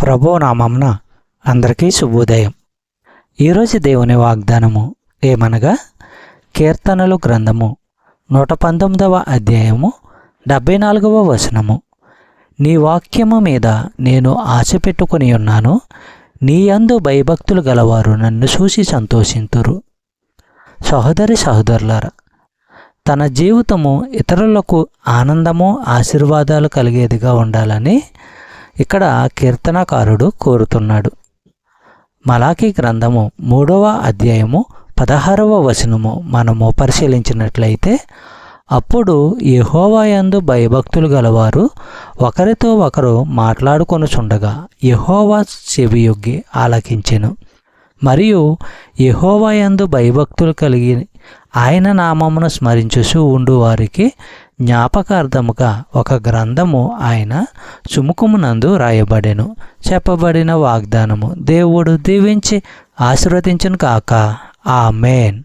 ప్రభువు నామమున అందరికీ శుభోదయం. ఈరోజు దేవుని వాగ్దానము ఏమనగా, కీర్తనలు గ్రంథము 119వ అధ్యాయము 74వ వచనము. నీ వాక్యము మీద నేను ఆశ పెట్టుకుని ఉన్నాను, నీ యందు భయభక్తులు గలవారు నన్ను చూసి సంతోషింతురు. సహోదరులారా, తన జీవితము ఇతరులకు ఆనందము ఆశీర్వాదాలు కలిగేదిగా ఉండాలని ఇక్కడ కీర్తనకారుడు కోరుతున్నాడు. మలాకీ గ్రంథము 3వ అధ్యాయము 16వ వచనము మనము పరిశీలించినట్లయితే, అప్పుడు యెహోవా యందు భయభక్తులు గలవారు ఒకరితో ఒకరు మాట్లాడుకొనుచుండగా యెహోవా చెవియొగ్గి ఆలకించెను. మరియు యెహోవా యందు భయభక్తులు కలిగి ఆయన నామమును స్మరించుచు ఉండు వారికి జ్ఞాపకార్థముగా ఒక గ్రంథము ఆయన సుముఖమునందు రాయబడెను. చెప్పబడిన వాగ్దానము దేవుడు దీవించి ఆశీర్వదించును కాక. ఆమేన్.